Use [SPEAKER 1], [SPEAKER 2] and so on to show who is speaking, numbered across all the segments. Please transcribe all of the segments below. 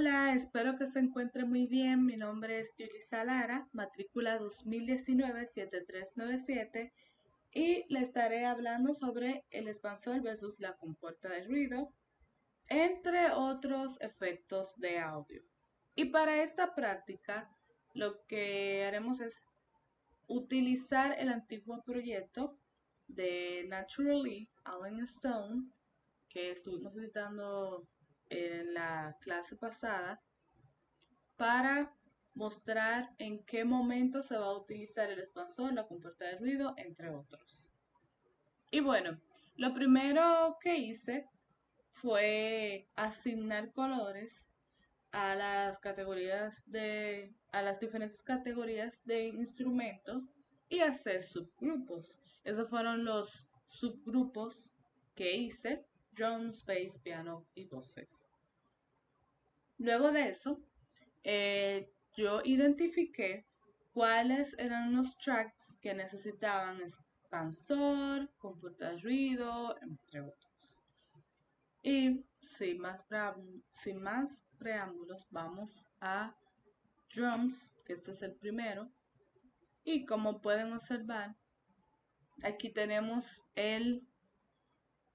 [SPEAKER 1] Hola, espero que se encuentre muy bien. Mi nombre es Yulisa Lara, matrícula 2019-7397 y le estaré hablando sobre el expansor versus la compuerta de ruido, entre otros efectos de audio. Y para esta práctica, lo que haremos es utilizar el antiguo proyecto de Naturally Alan Stone, que estuvimos editando en la clase pasada, para mostrar en qué momento se va a utilizar el expansor, la compuerta de ruido, entre otros. Y bueno, lo primero que hice fue asignar colores a las diferentes categorías de instrumentos y hacer subgrupos. Esos fueron los subgrupos que hice: drums, bass, piano y voces. Luego de eso, yo identifiqué cuáles eran los tracks que necesitaban expansor, compuerta de ruido, entre otros. Y sin más preámbulos, vamos a drums, que este es el primero. Y como pueden observar, aquí tenemos el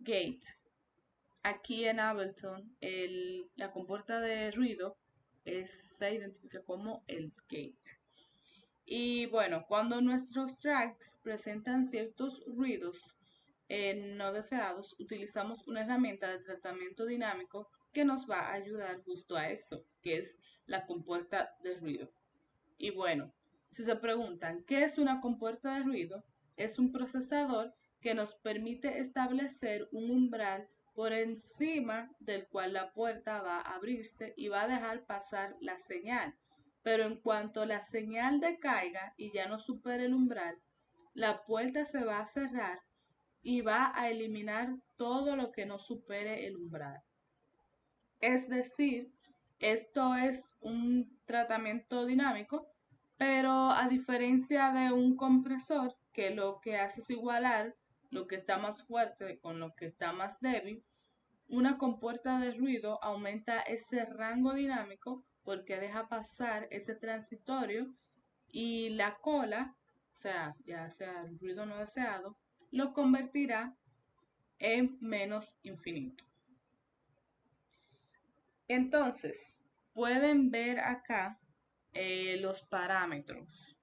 [SPEAKER 1] gate. Aquí en Ableton, la compuerta de ruido se identifica como el gate. Y bueno, cuando nuestros tracks presentan ciertos ruidos no deseados, utilizamos una herramienta de tratamiento dinámico que nos va a ayudar justo a eso, que es la compuerta de ruido. Y bueno, si se preguntan, ¿qué es una compuerta de ruido? Es un procesador que nos permite establecer un umbral por encima del cual la puerta va a abrirse y va a dejar pasar la señal. Pero en cuanto la señal decaiga y ya no supere el umbral, la puerta se va a cerrar y va a eliminar todo lo que no supere el umbral. Es decir, esto es un tratamiento dinámico, pero a diferencia de un compresor, que lo que hace es igualar lo que está más fuerte con lo que está más débil, una compuerta de ruido aumenta ese rango dinámico porque deja pasar ese transitorio y la cola, o sea, ya sea el ruido no deseado, lo convertirá en menos infinito. Entonces, pueden ver acá los parámetros.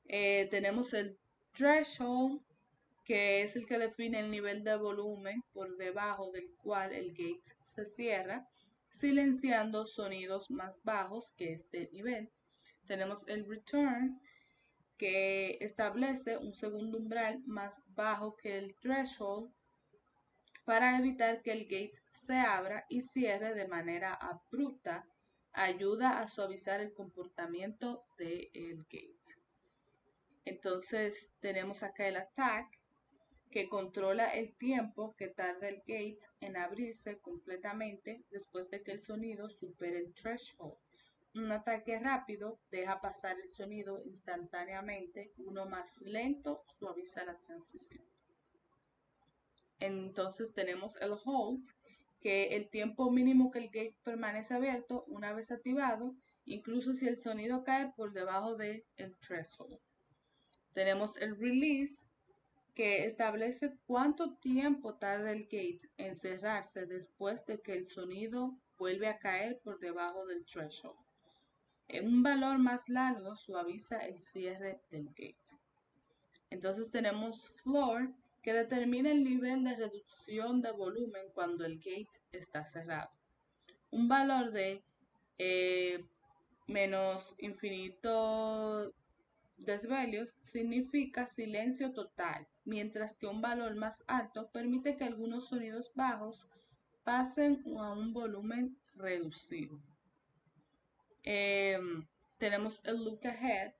[SPEAKER 1] Tenemos el threshold, que es el que define el nivel de volumen por debajo del cual el gate se cierra, silenciando sonidos más bajos que este nivel. Tenemos el return, que establece un segundo umbral más bajo que el threshold para evitar que el gate se abra y cierre de manera abrupta. Ayuda a suavizar el comportamiento del gate. Entonces tenemos acá el attack, que controla el tiempo que tarda el gate en abrirse completamente después de que el sonido supere el threshold. Un ataque rápido deja pasar el sonido instantáneamente, uno más lento suaviza la transición. Entonces tenemos el hold, que el tiempo mínimo que el gate permanece abierto una vez activado, incluso si el sonido cae por debajo del threshold. Tenemos el release, que establece cuánto tiempo tarda el gate en cerrarse después de que el sonido vuelve a caer por debajo del threshold. En un valor más largo suaviza el cierre del gate. Entonces tenemos floor, que determina el nivel de reducción de volumen cuando el gate está cerrado. Un valor de menos infinito decibelios significa silencio total, mientras que un valor más alto permite que algunos sonidos bajos pasen a un volumen reducido. Tenemos el look ahead,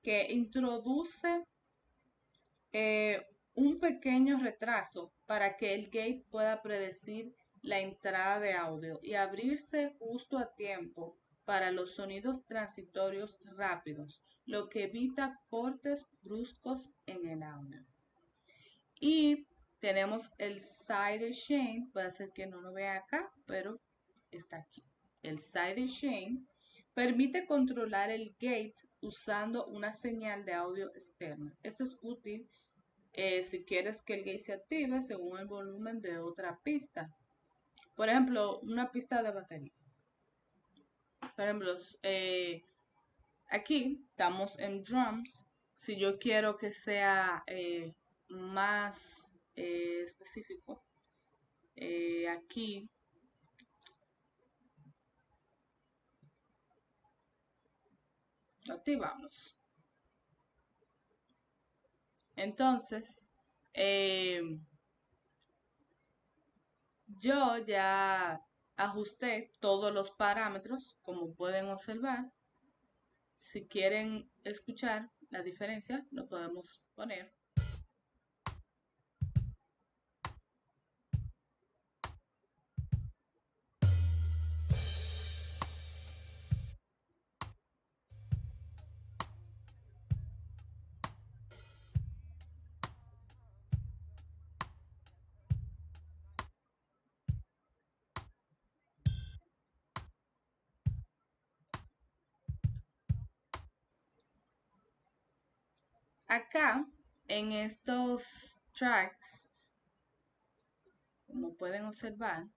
[SPEAKER 1] que introduce un pequeño retraso para que el gate pueda predecir la entrada de audio y abrirse justo a tiempo para los sonidos transitorios rápidos, lo que evita cortes bruscos en el audio. Y tenemos el side chain, puede ser que no lo vea acá, pero está aquí. el sidechain, permite controlar el gate usando una señal de audio externa. Esto es útil si quieres que el gate se active según el volumen de otra pista. Por ejemplo, una pista de batería. Por ejemplo, aquí estamos en drums. Si yo quiero que sea más específico, aquí lo activamos. Entonces, yo ya ajusté todos los parámetros, como pueden observar. Si quieren escuchar la diferencia, lo podemos poner. Acá, en estos tracks, como pueden observar,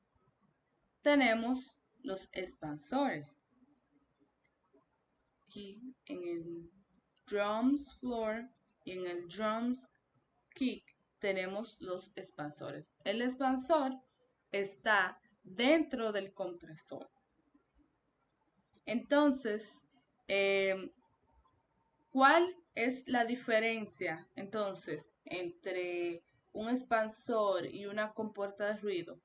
[SPEAKER 1] tenemos los expansores. Aquí en el drums floor y en el drums kick tenemos los expansores. El expansor está dentro del compresor. Entonces, ¿cuál es la diferencia entonces entre un expansor y una compuerta de ruido?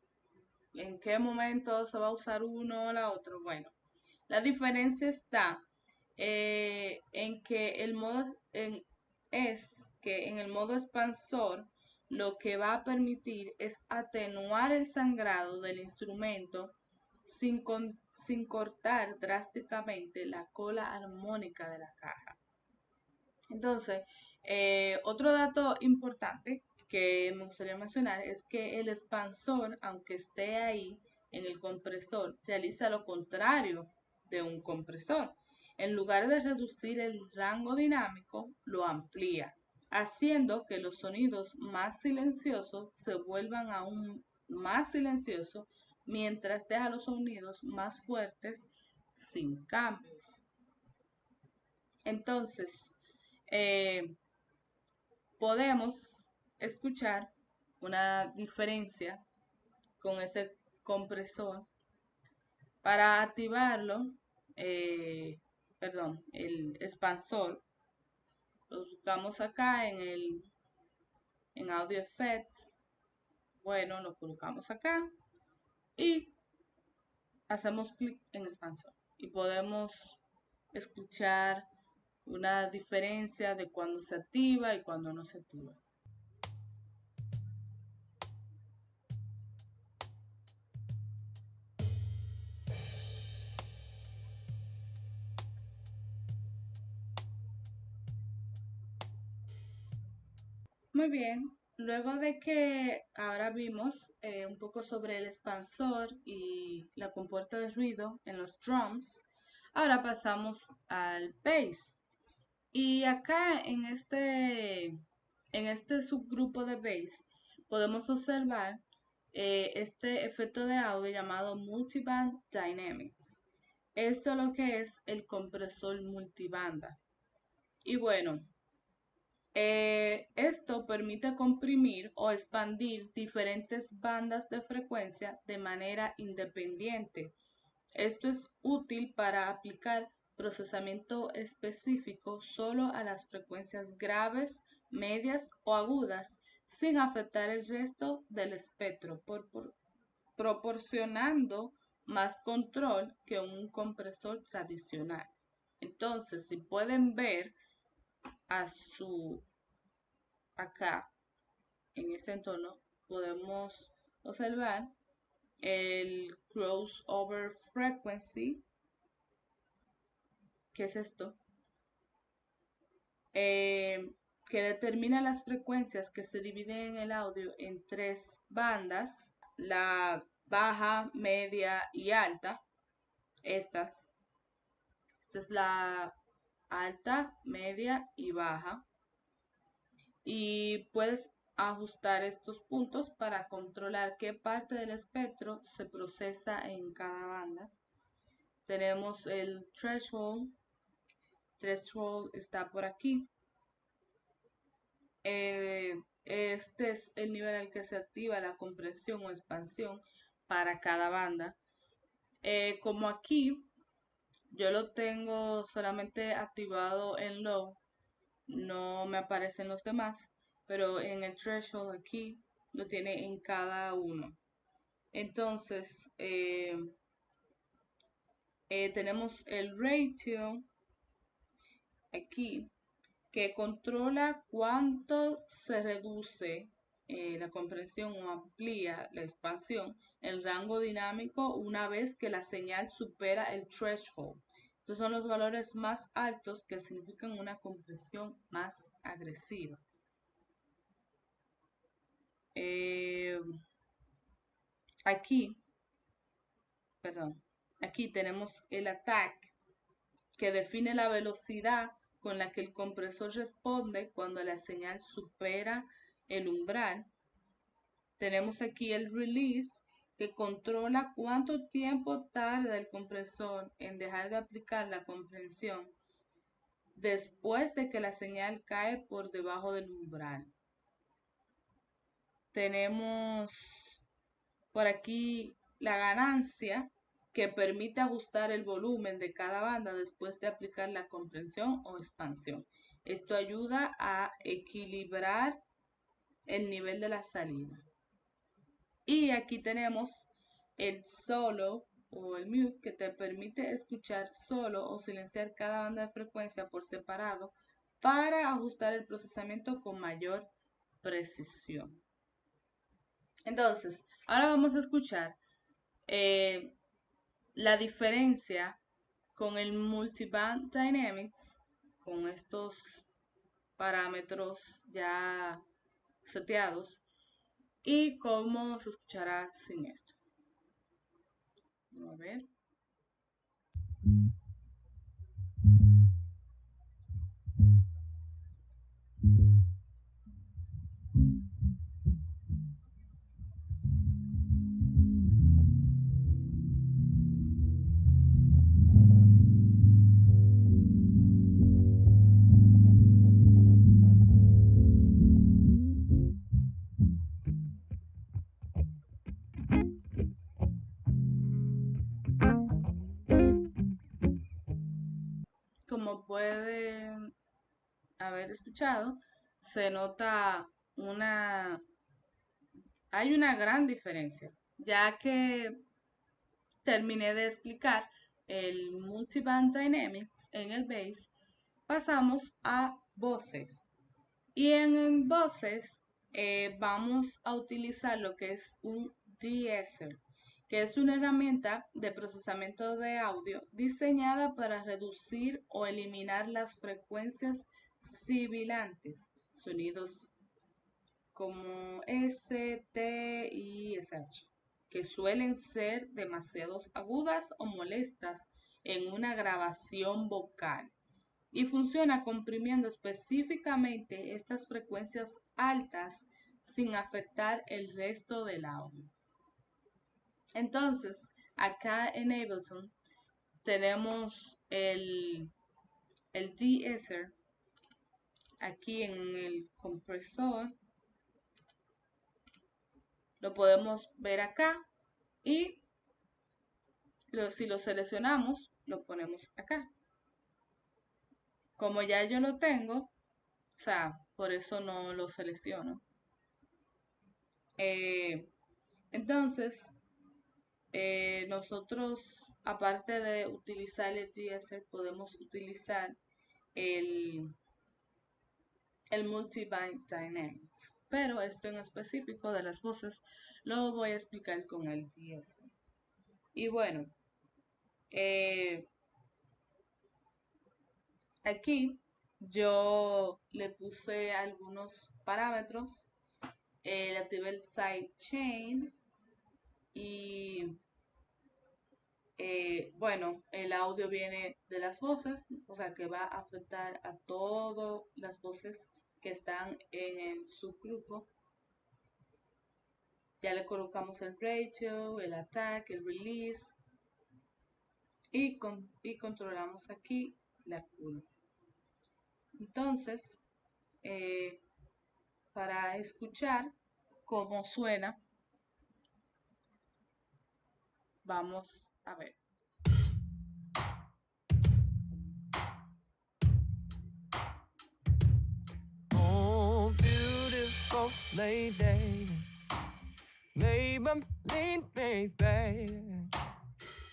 [SPEAKER 1] ¿En qué momento se va a usar uno o la otra? Bueno, la diferencia está en que en el modo expansor lo que va a permitir es atenuar el sangrado del instrumento sin cortar drásticamente la cola armónica de la caja. Entonces, otro dato importante que me gustaría mencionar es que el expansor, aunque esté ahí en el compresor, realiza lo contrario de un compresor. En lugar de reducir el rango dinámico, lo amplía, haciendo que los sonidos más silenciosos se vuelvan aún más silenciosos mientras deja los sonidos más fuertes sin cambios. Entonces, podemos escuchar una diferencia con este compresor. Para activarlo, el expansor, lo buscamos acá en Audio Effects. Bueno, lo colocamos acá y hacemos clic en expansor y podemos escuchar una diferencia de cuando se activa y cuando no se activa. Muy bien, luego de que ahora vimos un poco sobre el expansor y la compuerta de ruido en los drums, ahora pasamos al bass. Y acá en este subgrupo de bass podemos observar este efecto de audio llamado Multiband Dynamics. Esto es lo que es el compresor multibanda. Y bueno, esto permite comprimir o expandir diferentes bandas de frecuencia de manera independiente. Esto es útil para aplicar procesamiento específico solo a las frecuencias graves, medias o agudas, sin afectar el resto del espectro, proporcionando más control que un compresor tradicional. Entonces, si pueden ver acá en este entorno, podemos observar el crossover frequency. ¿Qué es esto? Que determina las frecuencias que se dividen en el audio en tres bandas, la baja, media y alta. estas. Esta es la alta, media y baja. Y puedes ajustar estos puntos para controlar qué parte del espectro se procesa en cada banda. Tenemos el threshold. Threshold está por aquí. Este es el nivel al que se activa la compresión o expansión para cada banda. Como aquí yo lo tengo solamente activado en low, no me aparecen los demás, pero en el threshold aquí lo tiene en cada uno. Entonces tenemos el ratio aquí que controla cuánto se reduce la compresión o amplía la expansión, el rango dinámico una vez que la señal supera el threshold. Estos son los valores más altos que significan una compresión más agresiva. Aquí tenemos el attack, que define la velocidad con la que el compresor responde cuando la señal supera el umbral. Tenemos aquí el release, que controla cuánto tiempo tarda el compresor en dejar de aplicar la compresión después de que la señal cae por debajo del umbral. Tenemos por aquí la ganancia, que permite ajustar el volumen de cada banda después de aplicar la compresión o expansión. Esto ayuda a equilibrar el nivel de la salida. Y aquí tenemos el solo o el mute, que te permite escuchar solo o silenciar cada banda de frecuencia por separado para ajustar el procesamiento con mayor precisión. Entonces, ahora vamos a escuchar la diferencia con el Multiband Dynamics, con estos parámetros ya seteados, y cómo se escuchará sin esto. A ver. Como pueden haber escuchado, se nota hay una gran diferencia, ya que terminé de explicar el Multiband Dynamics en el bass, pasamos a voces. Y en voces vamos a utilizar lo que es un de-esser, que es una herramienta de procesamiento de audio diseñada para reducir o eliminar las frecuencias sibilantes, sonidos como S, T y SH, que suelen ser demasiado agudas o molestas en una grabación vocal, y funciona comprimiendo específicamente estas frecuencias altas sin afectar el resto del audio. Entonces, acá en Ableton tenemos el de-esser aquí en el compresor. Lo podemos ver acá y si lo seleccionamos, lo ponemos acá. Como ya yo lo tengo, o sea, por eso no lo selecciono. Entonces, nosotros, aparte de utilizar el de-esser, podemos utilizar el Multiband Dynamics. Pero esto en específico de las voces lo voy a explicar con el de-esser. Y bueno, aquí yo le puse algunos parámetros, le activé el sidechain y bueno, el audio viene de las voces, o sea que va a afectar a todas las voces que están en el subgrupo. Ya le colocamos el ratio, el attack, el release y controlamos aquí la curva. Entonces, para escuchar cómo suena, vamos a ver.
[SPEAKER 2] Oh, beautiful lady, Maybelline, baby.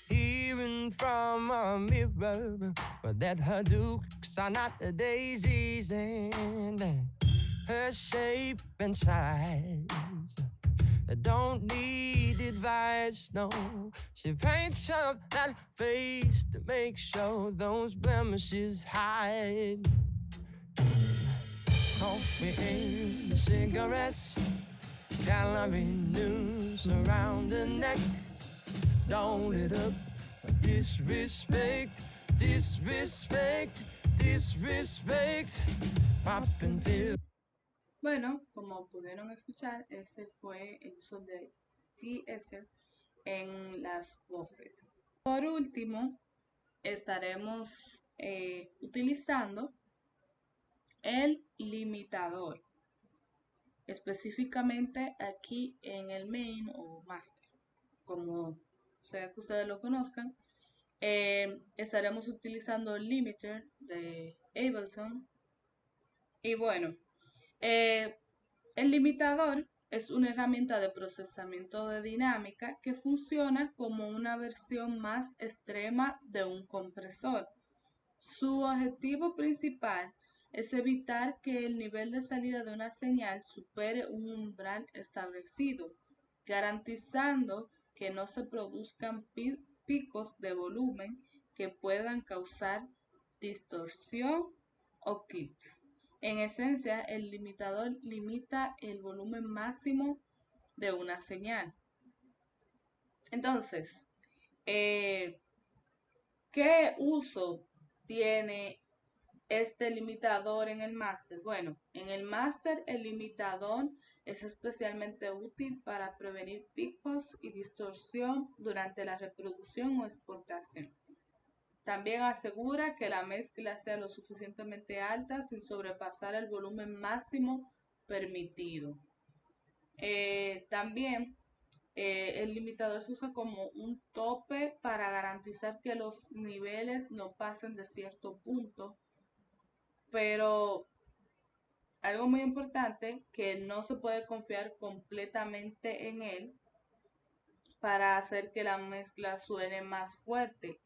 [SPEAKER 2] Hearing from a mirror, but that her looks are not the daisies, and her shape and size don't need advice, no. She paints up that face to make sure those blemishes hide. Coffee and cigarettes, calorie news around the neck. Don't it up, disrespect, disrespect, disrespect, popping pills.
[SPEAKER 1] Bueno, como pudieron escuchar, ese fue el uso de de-esser en las voces. Por último, estaremos utilizando el limitador, específicamente aquí en el main o master, como sea que ustedes lo conozcan. Estaremos utilizando el limiter de Ableton. Y bueno, el limitador es una herramienta de procesamiento de dinámica que funciona como una versión más extrema de un compresor. Su objetivo principal es evitar que el nivel de salida de una señal supere un umbral establecido, garantizando que no se produzcan picos de volumen que puedan causar distorsión o clips. En esencia, el limitador limita el volumen máximo de una señal. Entonces, ¿qué uso tiene este limitador en el máster? Bueno, en el máster el limitador es especialmente útil para prevenir picos y distorsión durante la reproducción o exportación. También asegura que la mezcla sea lo suficientemente alta sin sobrepasar el volumen máximo permitido. También el limitador se usa como un tope para garantizar que los niveles no pasen de cierto punto, pero algo muy importante, que no se puede confiar completamente en él para hacer que la mezcla suene más fuerte,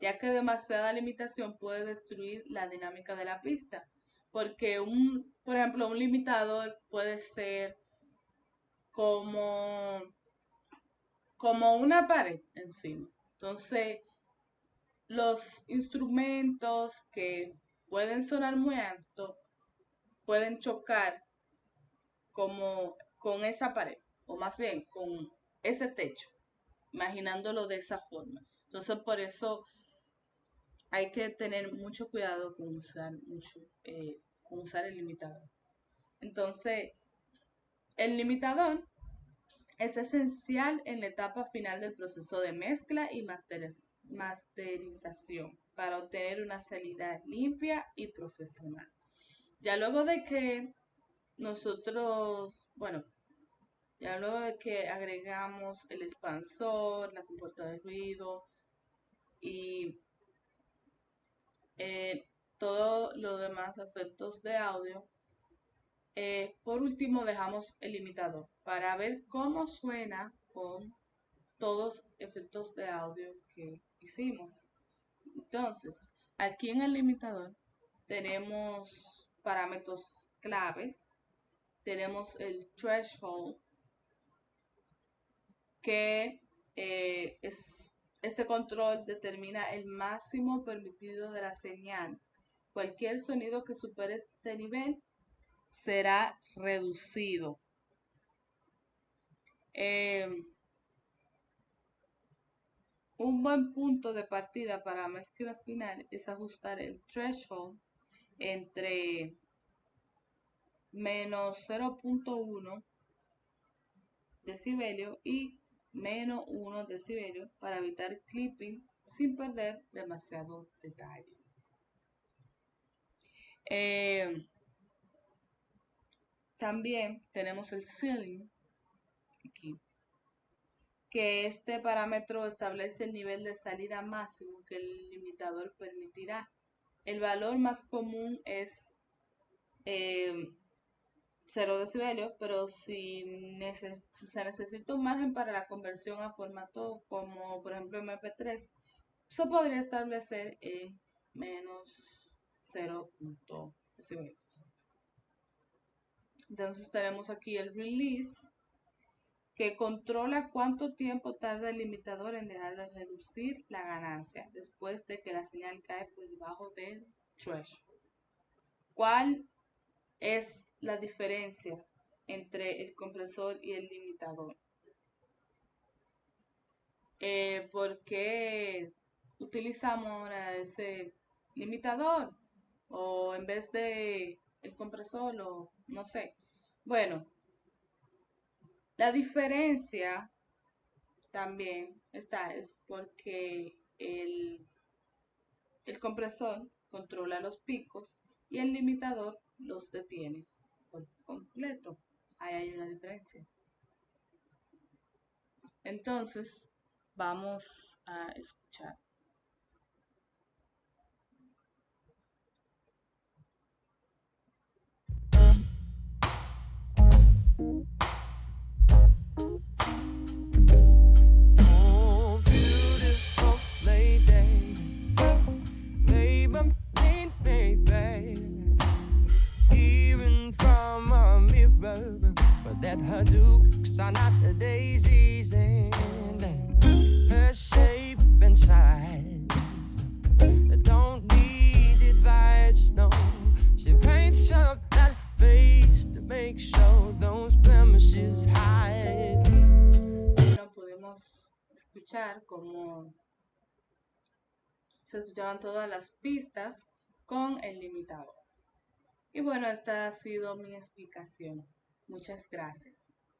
[SPEAKER 1] ya que demasiada limitación puede destruir la dinámica de la pista, porque por ejemplo, un limitador puede ser como, como una pared encima. Entonces, los instrumentos que pueden sonar muy alto pueden chocar como con esa pared, o más bien con ese techo, imaginándolo de esa forma. Entonces, por eso hay que tener mucho cuidado con usar el limitador. Entonces, el limitador es esencial en la etapa final del proceso de mezcla y masterización para obtener una salida limpia y profesional. Ya luego de que ya luego de que agregamos el expansor, la compuerta de ruido y todos los demás efectos de audio, por último dejamos el limitador para ver cómo suena con todos los efectos de audio que hicimos. Entonces, aquí en el limitador tenemos parámetros claves. Tenemos el threshold, que este control determina el máximo permitido de la señal. Cualquier sonido que supere este nivel será reducido. un buen punto de partida para la mezcla final es ajustar el threshold entre menos 0.1 decibelio y menos 1 decibelio para evitar clipping sin perder demasiado detalle. También tenemos el ceiling aquí, que este parámetro establece el nivel de salida máximo que el limitador permitirá. El valor más común es 0 decibelios, pero si se necesita un margen para la conversión a formato como por ejemplo MP3, se podría establecer en menos 0. decibelios. Entonces tenemos aquí el release, que controla cuánto tiempo tarda el limitador en dejar de reducir la ganancia después de que la señal cae por debajo del threshold. ¿Cuál es la diferencia entre el compresor y el limitador? ¿Por qué utilizamos ahora ese limitador o en vez de el compresor o no sé? Bueno, la diferencia también es porque el compresor controla los picos y el limitador los detiene por completo. Ahí hay una diferencia. Entonces, vamos a escuchar.
[SPEAKER 2] Oh, beautiful lady, baby, baby, even from a mirror, but that her dukes are not the daisies and her shape and size don't need advice, no. She paints up that face to make sure those blemishes hide.
[SPEAKER 1] Bueno, podemos escuchar cómo se escuchaban todas las pistas con el limitador. Y bueno, esta ha sido mi explicación. Muchas gracias.